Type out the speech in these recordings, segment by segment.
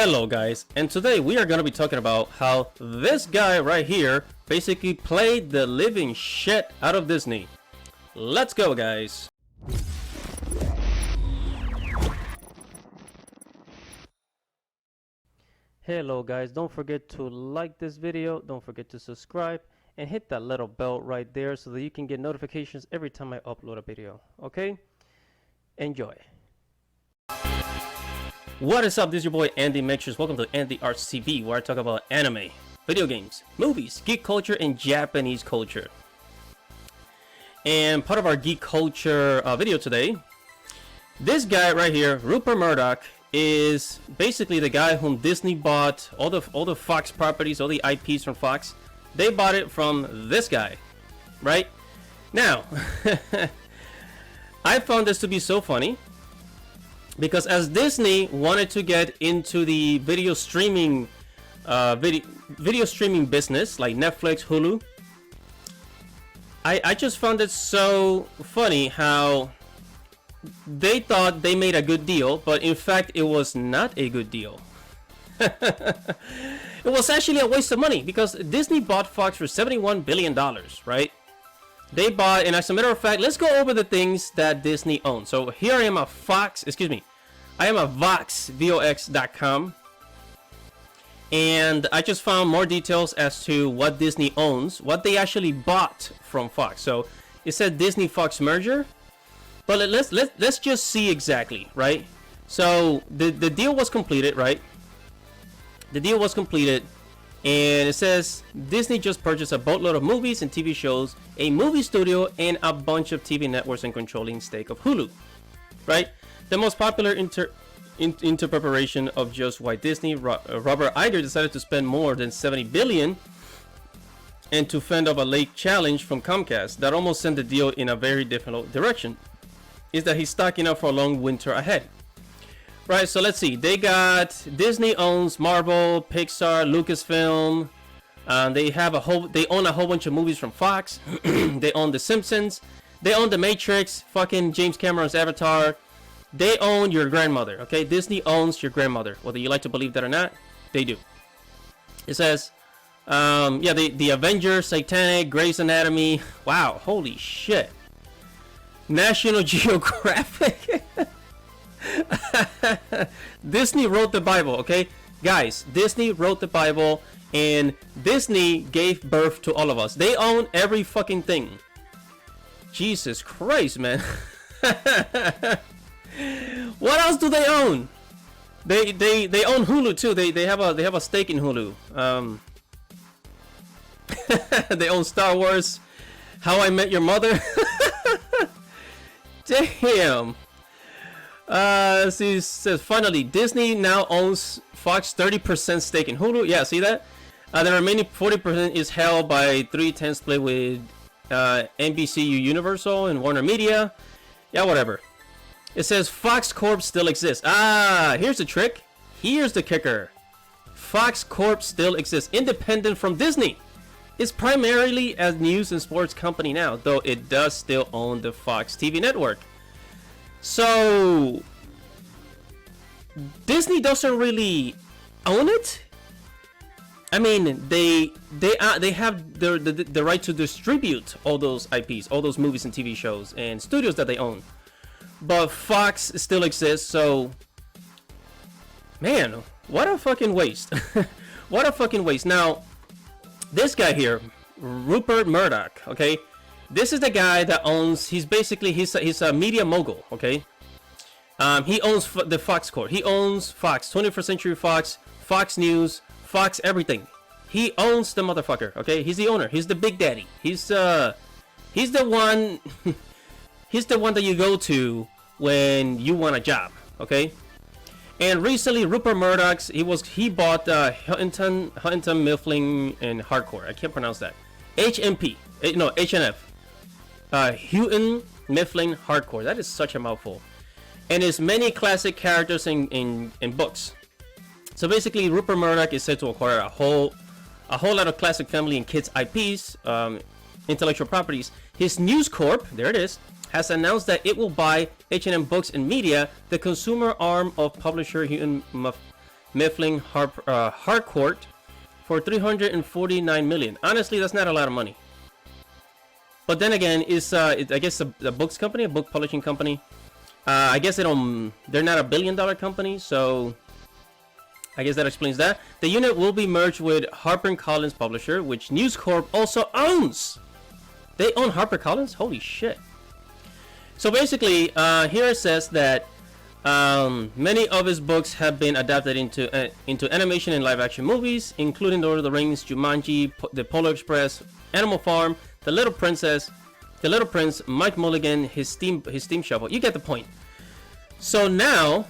Hello guys, and today we are going to be talking about how this guy right here basically played the living shit out of Disney. Let's go guys. Hello guys, don't forget to like this video, don't forget to subscribe and hit that little bell right there so that you can get notifications every time I upload a video. Okay? Enjoy. What is up? This is your boy Andy Mixtures. Welcome to Andy Arts TV, where I talk about anime, video games, movies, geek culture, and Japanese culture. And part of our geek culture video today, this guy right here, Rupert Murdoch, is basically the guy whom Disney bought all the Fox properties, all the IPs from Fox. They bought it from this guy, right? Now, I found this to be so funny. Because as Disney wanted to get into the video streaming business like Netflix, Hulu, I just found it so funny how they thought they made a good deal, but in fact it was not a good deal. It was actually a waste of money because Disney bought Fox for $71 billion, right? They bought, and as a matter of fact, let's go over the things that Disney owns. So here I am at I am at vox.com, and I just found more details as to what Disney owns, what they actually bought from Fox. So it said Disney Fox merger, but let's just see exactly, right? So the deal was completed, right? The deal was completed. And it says Disney just purchased a boatload of movies and TV shows, a movie studio, and a bunch of TV networks and controlling stake of Hulu, right? The most popular preparation of just why Disney, Robert Iger, decided to spend more than $70 billion and to fend off a late challenge from Comcast that almost sent the deal in a very different direction, is that he's stocking up for a long winter ahead. Right, so let's see. They got Disney owns Marvel, Pixar, Lucasfilm. They own a whole bunch of movies from Fox. They own The Simpsons. They own The Matrix. Fucking James Cameron's Avatar. They own your grandmother. Okay, Disney owns your grandmother. Whether you like to believe that or not, they do. It says, yeah, the Avengers, Titanic, Grey's Anatomy. Wow, holy shit. National Geographic. Disney wrote the Bible, okay? Guys, Disney wrote the Bible, and Disney gave birth to all of us. They own every fucking thing. Jesus Christ, man. What else do they own? They own Hulu too. They have a stake in Hulu. They own Star Wars, How I Met Your Mother. Damn. See, it says finally Disney now owns Fox 30% stake in Hulu. Yeah, see that? The remaining 40% is held by 3/10 split with NBCU Universal and Warner Media. Yeah, whatever. It says Fox Corp still exists. Ah, here's the trick. Here's the kicker. Fox Corp still exists, independent from Disney. It's primarily a news and sports company now, though it does still own the Fox TV network. So Disney doesn't really own it. I mean, they have the right to distribute all those IPs, all those movies and TV shows and studios that they own. But Fox still exists, so man, what a fucking waste. What a fucking waste. Now, this guy here, Rupert Murdoch, okay? This is the guy that owns, he's a media mogul, okay? He owns the Fox Corp. He owns Fox, 21st Century Fox, Fox News, Fox everything. He owns the motherfucker, okay? He's the owner. He's the big daddy. He's the one he's the one that you go to when you want a job, okay? And recently Rupert Murdoch, he bought Huntington Mifflin and Hardcore. I can't pronounce that. HMP. No, HNF. Houghton Mifflin Hardcore. That is such a mouthful. And his many classic characters in books. So basically, Rupert Murdoch is said to acquire a whole lot of classic family and kids IPs, intellectual properties. His News Corp, there it is, has announced that it will buy H&M Books and Media, the consumer arm of publisher Mifflin Harcourt for $349 million. Honestly, that's not a lot of money. But then again, it's I guess a books company, a book publishing company. I guess they're not a billion-dollar company, so I guess that explains that. The unit will be merged with HarperCollins publisher, which News Corp also owns. They own HarperCollins? Holy shit. So basically, here it says that many of his books have been adapted into animation and live-action movies, including Lord of the Rings, Jumanji, The Polar Express, Animal Farm, The Little Prince, Mike Mulligan, his Steam Shovel. You get the point. So now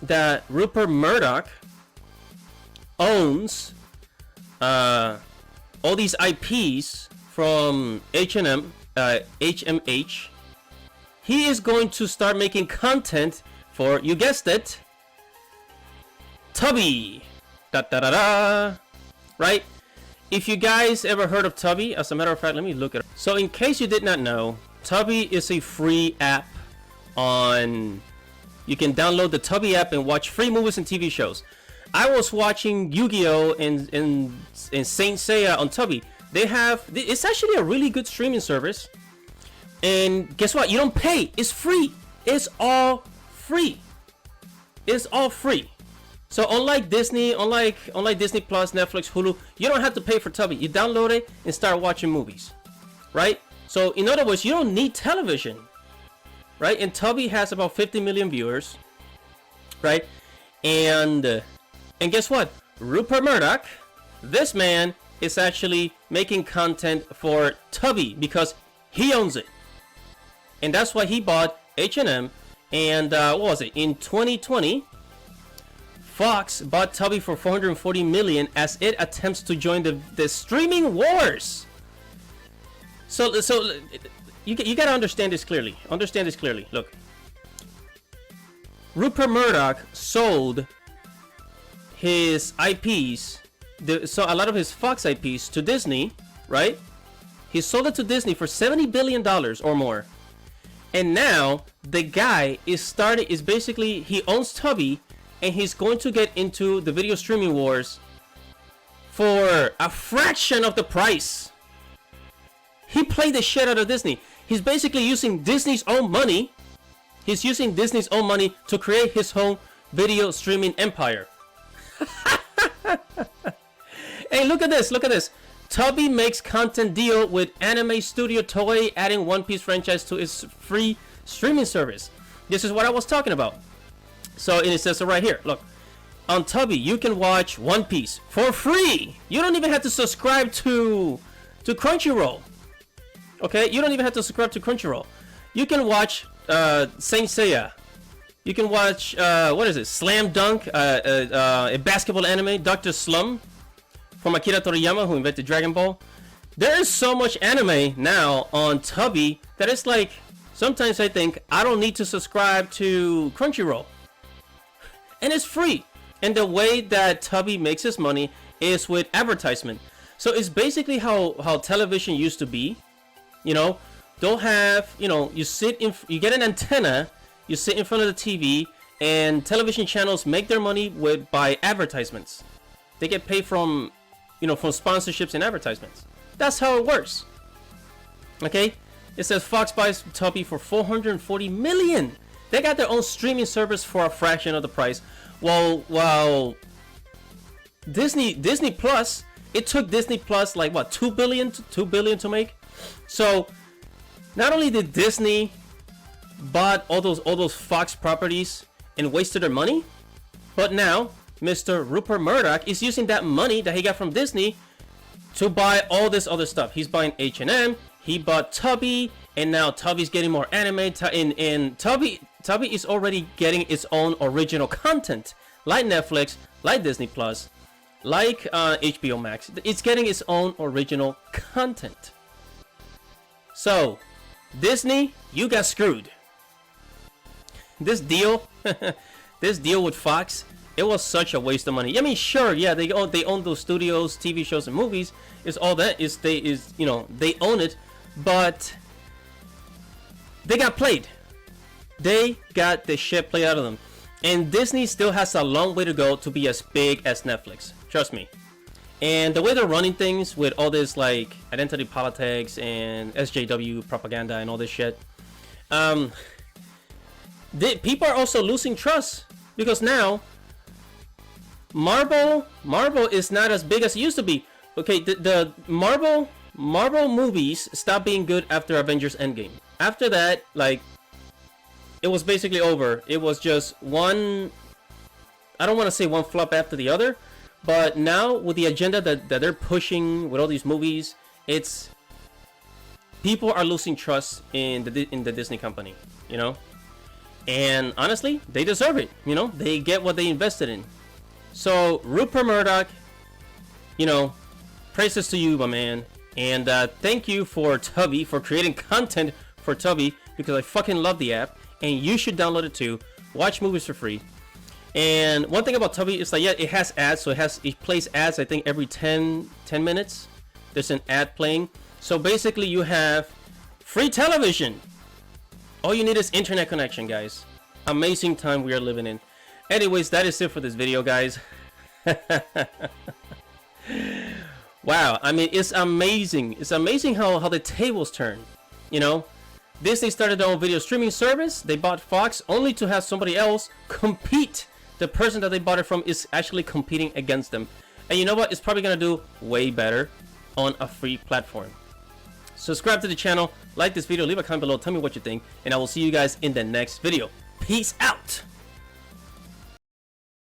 that Rupert Murdoch owns all these IPs from HMH, he is going to start making content for, you guessed it, Tubi. Da da da da. Right? If you guys ever heard of Tubi, as a matter of fact, let me look at it. So in case you did not know, Tubi is a free app on... You can download the Tubi app and watch free movies and TV shows. I was watching Yu-Gi-Oh! and Saint Seiya on Tubi. It's actually a really good streaming service. And guess what? You don't pay. It's free. It's all free. It's all free. So unlike Disney, unlike Disney Plus, Netflix, Hulu, you don't have to pay for Tubi. You download it and start watching movies, right? So in other words, you don't need television, right? And Tubi has about 50 million viewers, right? And guess what? Rupert Murdoch, this man is actually making content for Tubi because he owns it, and that's why he bought H&M. And what was it? In 2020. Fox bought Tubi for $440 million as it attempts to join the streaming wars. So you gotta understand this clearly. Look, Rupert Murdoch sold his IPs, so a lot of his Fox IPs, to Disney, right? He sold it to Disney for $70 billion or more, and now the guy he owns Tubi. And he's going to get into the video streaming wars for a fraction of the price. He played the shit out of Disney. He's basically using Disney's own money. He's using Disney's own money to create his own video streaming empire. Hey, look at this. Tubi makes content deal with anime studio Toei, adding One Piece franchise to its free streaming service. This is what I was talking about. So, and it says so right here, look, on Tubi you can watch One Piece for free. You don't even have to subscribe to Crunchyroll. Okay, you don't even have to subscribe to Crunchyroll. You can watch Saint Seiya. You can watch what is it? Slam Dunk, a basketball anime, Dr. Slump from Akira Toriyama, who invented Dragon Ball. There is so much anime now on Tubi that it's like sometimes I think I don't need to subscribe to Crunchyroll. And it's free. And the way that Tubi makes its money is with advertisement. So it's basically how television used to be. You know, they'll have, you know, you get an antenna, you sit in front of the TV, and television channels make their money by advertisements. They get paid from sponsorships and advertisements. That's how it works. Okay? It says Fox buys Tubi for $440 million. They got their own streaming service for a fraction of the price. While Disney Plus, it took Disney Plus like what, $2 billion to make. So not only did Disney bought all those Fox properties and wasted their money, but now Mr. Rupert Murdoch is using that money that he got from Disney to buy all this other stuff. He's buying H&M. He bought Tubi, and now Tubi's getting more anime. And Tubi is already getting its own original content, like Netflix, like Disney Plus, like HBO Max. It's getting its own original content. So, Disney, you got screwed. This deal with Fox, it was such a waste of money. I mean, sure, yeah, they own those studios, TV shows, and movies. It's all that they own it, but they got played. They got the shit played out of them. And Disney still has a long way to go to be as big as Netflix. Trust me. And the way they're running things with all this like identity politics and SJW propaganda and all this shit, people are also losing trust because now Marvel is not as big as it used to be. Okay, the Marvel movies stopped being good after Avengers Endgame. After that, like, it was basically over. It was just one, I don't want to say one flop after the other, but now with the agenda that they're pushing with all these movies, it's people are losing trust in the Disney company, you know? And honestly, they deserve it, you know? They get what they invested in. So Rupert Murdoch, you know, praises to you, my man. And thank you for Tubi, for creating content for Tubi, because I fucking love the app. And you should download it too. Watch movies for free. And one thing about Tubi is that, yeah, it has ads. So it plays ads, I think, every 10 minutes. There's an ad playing. So basically you have free television. All you need is internet connection, guys. Amazing time we are living in. Anyways, that is it for this video, guys. Wow, I mean, it's amazing. It's amazing how the tables turn, you know? Disney started their own video streaming service. They bought Fox only to have somebody else compete. The person that they bought it from is actually competing against them. And you know what? It's probably going to do way better on a free platform. Subscribe to the channel, like this video, leave a comment below, tell me what you think, and I will see you guys in the next video. Peace out!